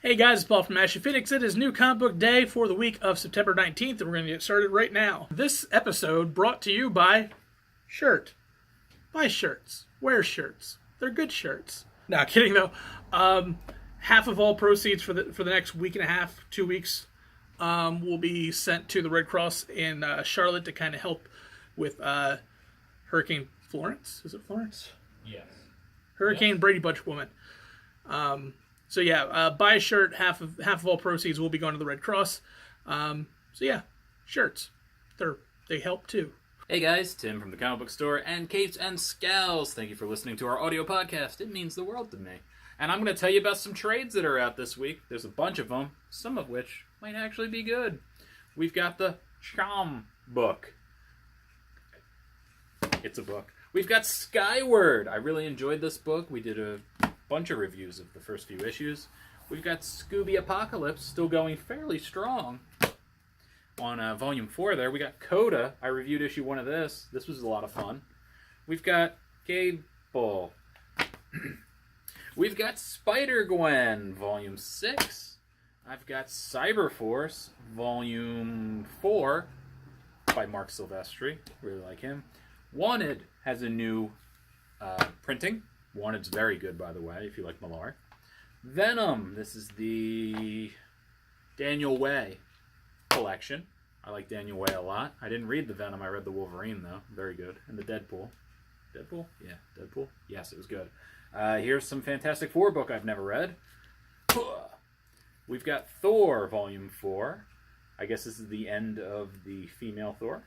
Hey guys, it's Paul from Ashen. It is new comic book day for the week of September 19th, and we're going to get started right now. This episode brought to you by Shirt. Buy shirts. Wear shirts. They're good shirts. No, kidding though. Half of all proceeds for the next week and a half, 2 weeks, will be sent to the Red Cross in Charlotte to kind of help with Hurricane Florence. Is it Florence? Yes. Hurricane Brady Bunch woman. So yeah, buy a shirt. Half of all proceeds will be going to the Red Cross. So yeah, shirts. They help too. Hey guys, Tim from the comic book store and Capes and Scowls. Thank you for listening to our audio podcast. It means the world to me. And I'm going to tell you about some trades that are out this week. There's a bunch of them, some of which might actually be good. We've got the Chom book. It's a book. We've got Skyward. I really enjoyed this book. We did a bunch of reviews of the first few issues. We've got Scooby Apocalypse, still going fairly strong. On Volume 4 there, we got Coda. I reviewed issue 1 of this. This was a lot of fun. We've got Gable. We've got Spider-Gwen, Volume 6. I've got Cyberforce, Volume 4, by Mark Silvestri. Really like him. Wanted has a new printing. Wanted's very good, by the way, if you like Millar. Venom. This is the Daniel Way collection. I like Daniel Way a lot. I didn't read the Venom. I read the Wolverine, though. Very good. And the Deadpool. Deadpool? Yeah, Deadpool. Yes, it was good. Here's some Fantastic Four book I've never read. We've got Thor, Volume 4. I guess this is the end of the female Thor.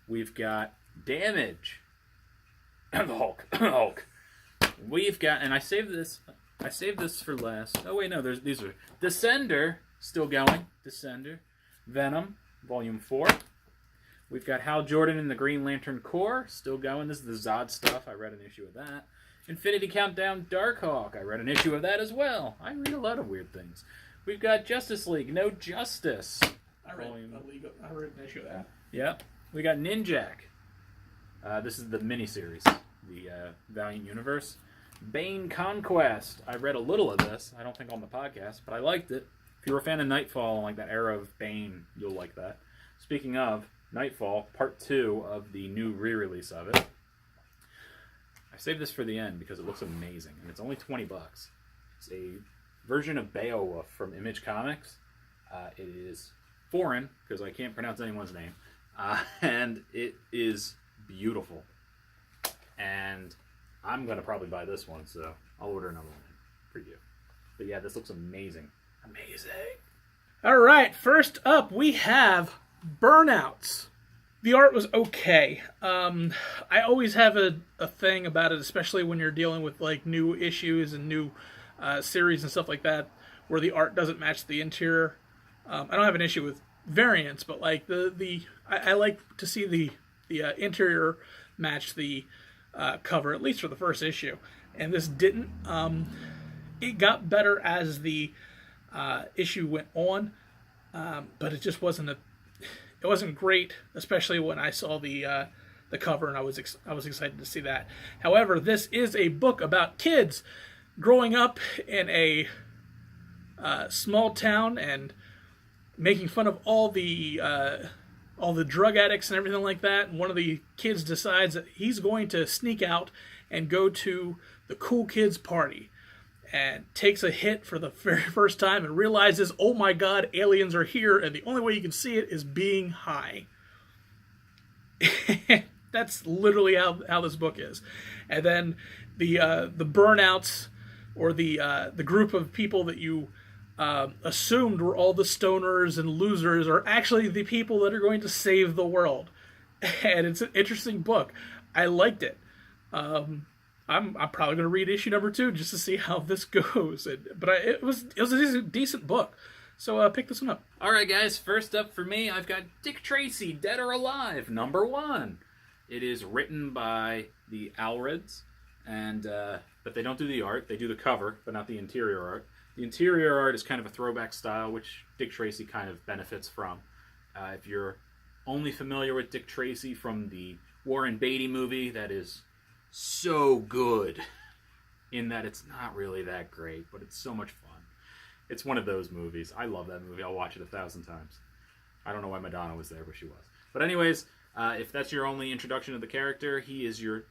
We've got Damage. The Hulk. We've got, and I saved this for last. Oh wait, no, these are Descender, still going. Descender. Venom, Volume 4. We've got Hal Jordan and the Green Lantern Corps, still going. This is the Zod stuff. I read an issue of that. Infinity Countdown Darkhawk. I read an issue of that as well. I read a lot of weird things. We've got Justice League, No Justice. I read an issue of that. Yep. We got Ninjak. This is the miniseries, the Valiant Universe. Bane Conquest. I read a little of this. I don't think on the podcast, but I liked it. If you're a fan of Nightfall and like that era of Bane, you'll like that. Speaking of Nightfall, Part 2 of the new re-release of it. I saved this for the end because it looks amazing, and it's only $20. It's a version of Beowulf from Image Comics. It is foreign, because I can't pronounce anyone's name, and it is beautiful. And I'm going to probably buy this one, so I'll order another one for you. But yeah, this looks amazing. Amazing. All right, first up we have Burnouts. The art was okay. I always have a thing about it, especially when you're dealing with like new issues and new series and stuff like that, where the art doesn't match the interior. I don't have an issue with variants, but like I like to see the interior match the cover, at least for the first issue, and this didn't. It got better as the issue went on, but it just wasn't it wasn't great, especially when I saw the cover, and I was excited to see that. However, this is a book about kids growing up in a small town and making fun of all the drug addicts and everything like that. And one of the kids decides that he's going to sneak out and go to the cool kids party, and takes a hit for the very first time and realizes, oh my god, aliens are here, and the only way you can see it is being high. That's literally how this book is. And then the Burnouts, or the group of people that you assumed were all the stoners and losers, are actually the people that are going to save the world. And it's an interesting book. I liked it. I'm probably going to read issue number 2 just to see how this goes. But it was a decent book. So pick this one up. All right, guys. First up for me, I've got Dick Tracy, Dead or Alive, number 1. It is written by the Allreds, and but they don't do the art. They do the cover, but not the interior art. The interior art is kind of a throwback style, which Dick Tracy kind of benefits from. If you're only familiar with Dick Tracy from the Warren Beatty movie, that is so good in that it's not really that great, but it's so much fun. It's one of those movies. I love that movie. I'll watch it 1,000 times. I don't know why Madonna was there, but she was. But anyways, if that's your only introduction to the character, he is your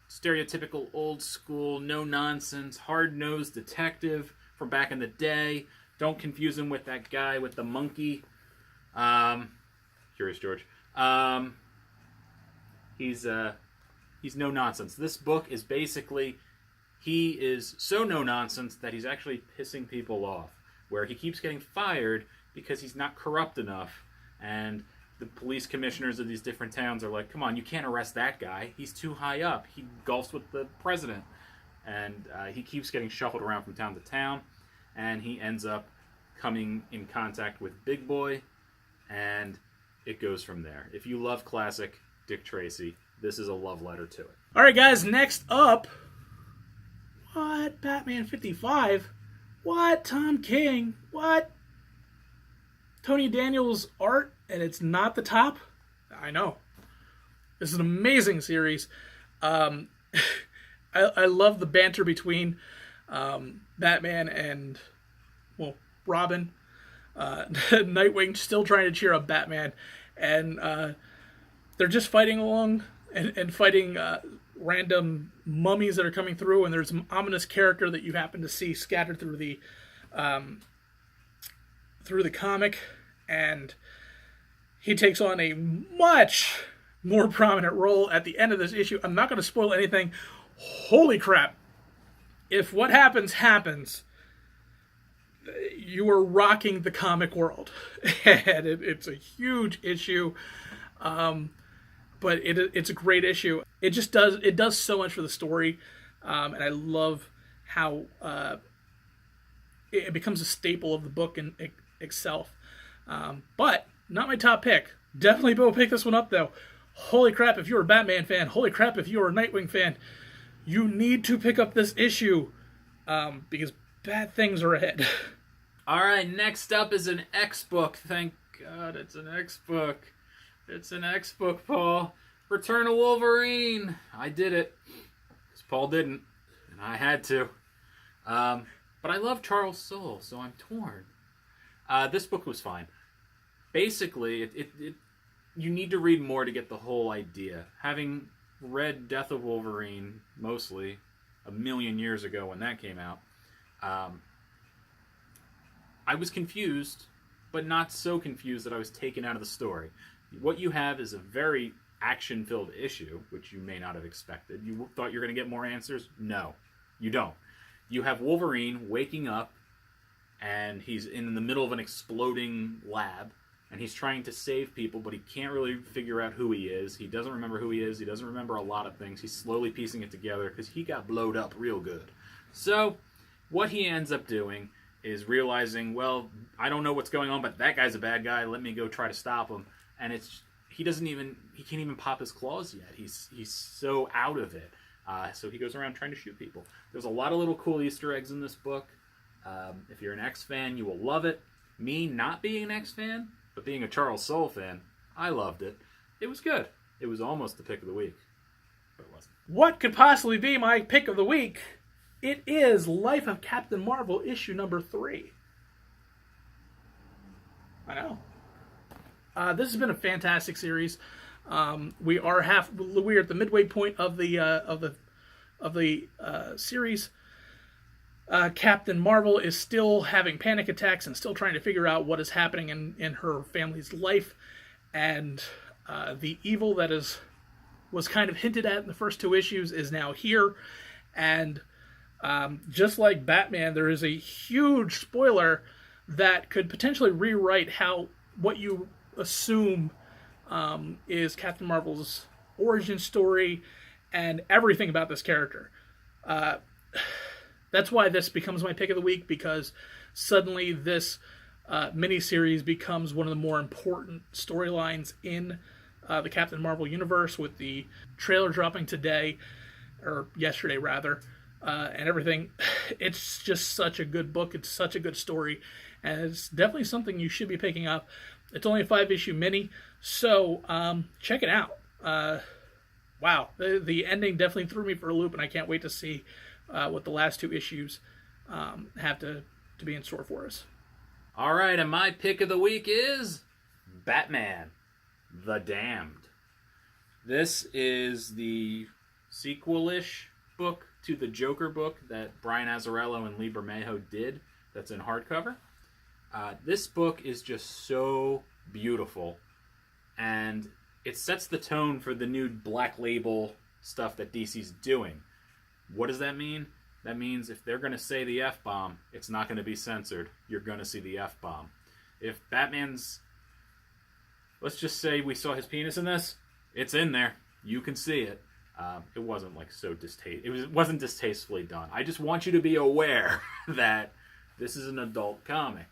stereotypical old school, no nonsense, hard nosed detective from back in the day. Don't confuse him with that guy with the monkey. Curious George. He's no nonsense. This book is basically, he is so no nonsense that he's actually pissing people off. Where he keeps getting fired because he's not corrupt enough, and the police commissioners of these different towns are like, come on, you can't arrest that guy. He's too high up. He golfs with the president. And he keeps getting shuffled around from town to town, and he ends up coming in contact with Big Boy, and it goes from there. If you love classic Dick Tracy, this is a love letter to it. All right, guys, next up, what? Batman 55? What? Tom King? What? Tony Daniels art, and it's not the top? I know. This is an amazing series. I love the banter between Batman and, well, Robin. Nightwing still trying to cheer up Batman. And they're just fighting along and fighting random mummies that are coming through. And there's an ominous character that you happen to see scattered through the comic. And he takes on a much more prominent role at the end of this issue. I'm not going to spoil anything. Holy crap. If what happens, you are rocking the comic world. And it's a huge issue. But it's a great issue. It does so much for the story. And I love how it becomes a staple of the book in itself. But not my top pick. Definitely will pick this one up, though. Holy crap, if you're a Batman fan, holy crap, if you're a Nightwing fan, you need to pick up this issue because bad things are ahead. All right, next up is an X book. Thank God it's an X book. It's an X book, Paul. Return of Wolverine. I did it. Because Paul didn't, and I had to. But I love Charles Soule, so I'm torn. This book was fine. Basically, you need to read more to get the whole idea. Having read Death of Wolverine, mostly, 1,000,000 years ago when that came out, I was confused, but not so confused that I was taken out of the story. What you have is a very action-filled issue, which you may not have expected. You thought you were going to get more answers? No, you don't. You have Wolverine waking up, and he's in the middle of an exploding lab, and he's trying to save people, but he can't really figure out who he is. He doesn't remember who he is. He doesn't remember a lot of things. He's slowly piecing it together because he got blowed up real good. So what he ends up doing is realizing, well, I don't know what's going on, but that guy's a bad guy. Let me go try to stop him. And he can't even pop his claws yet. He's so out of it. So he goes around trying to shoot people. There's a lot of little cool Easter eggs in this book. If you're an X fan, you will love it. Me not being an X fan, but being a Charles Soule fan, I loved it. It was good. It was almost the pick of the week, but it wasn't. What could possibly be my pick of the week? It is Life of Captain Marvel, issue number 3. I know. This has been a fantastic series. We are at the midway point of the series. Captain Marvel is still having panic attacks and still trying to figure out what is happening in her family's life, and the evil that was kind of hinted at in the first 2 issues is now here, and just like Batman, there is a huge spoiler that could potentially rewrite what you assume is Captain Marvel's origin story and everything about this character. That's why this becomes my pick of the week, because suddenly this miniseries becomes one of the more important storylines in the Captain Marvel universe, with the trailer dropping today, or yesterday rather, and everything. It's just such a good book. It's such a good story, and it's definitely something you should be picking up. It's only a 5-issue mini, so check it out. Wow, the ending definitely threw me for a loop, and I can't wait to see what the last 2 issues have to to be in store for us. All right, and my pick of the week is Batman, The Damned. This is the sequel-ish book to the Joker book that Brian Azzarello and Lee Bermejo did that's in hardcover. This book is just so beautiful, and it sets the tone for the new Black Label stuff that DC's doing. What does that mean? That means if they're going to say the F-bomb, it's not going to be censored. You're going to see the F-bomb. If Batman's... Let's just say we saw his penis in this. It's in there. You can see it. It wasn't like so it wasn't distastefully done. I just want you to be aware that this is an adult comic.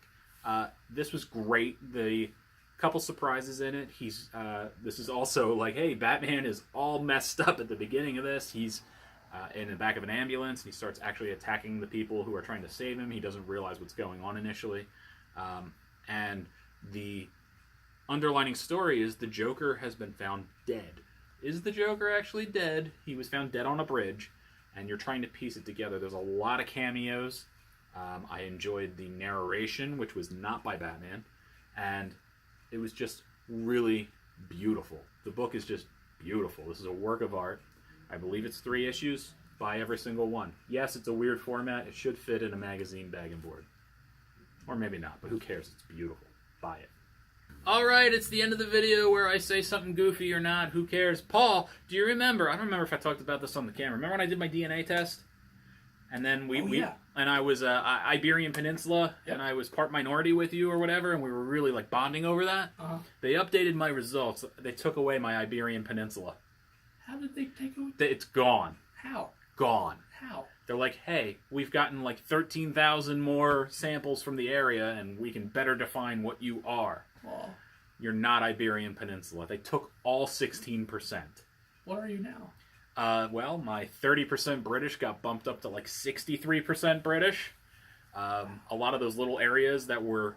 This was great. The couple surprises in it. This is also like, hey, Batman is all messed up at the beginning of this. He's in the back of an ambulance, and he starts actually attacking the people who are trying to save him. He doesn't realize what's going on initially. And the underlining story is the Joker has been found dead. Is the Joker actually dead? He was found dead on a bridge, and you're trying to piece it together. There's a lot of cameos. I enjoyed the narration, which was not by Batman, and it was just really beautiful. The book is just beautiful. This is a work of art. I believe it's 3 issues. Buy every single one. Yes, it's a weird format. It should fit in a magazine bag and board. Or maybe not, but who cares? It's beautiful. Buy it. Alright, it's the end of the video where I say something goofy or not. Who cares? Paul, do you remember? I don't remember if I talked about this on the camera. Remember when I did my DNA test? And then and I was Iberian Peninsula, yep. And I was part minority with you or whatever, and we were really like bonding over that. Uh-huh. They updated my results. They took away my Iberian Peninsula. How did they take away? It's gone. How? Gone. How? They're like, hey, we've gotten like 13,000 more samples from the area, and we can better define what you are. Well, you're not Iberian Peninsula. They took all 16%. What are you now? Well, my 30% British got bumped up to like 63% British. A lot of those little areas that were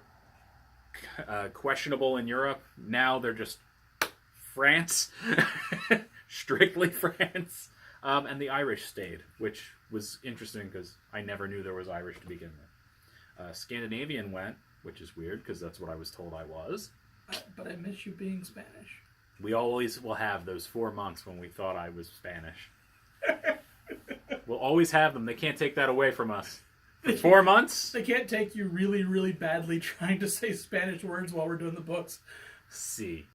questionable in Europe, now they're just France. Strictly France. And the Irish stayed, which was interesting because I never knew there was Irish to begin with. Scandinavian went, which is weird because that's what I was told I was. But I miss you being Spanish. We always will have those 4 months when we thought I was Spanish. We'll always have them. They can't take that away from us. 4 months? They can't take you really, really badly trying to say Spanish words while we're doing the books. See.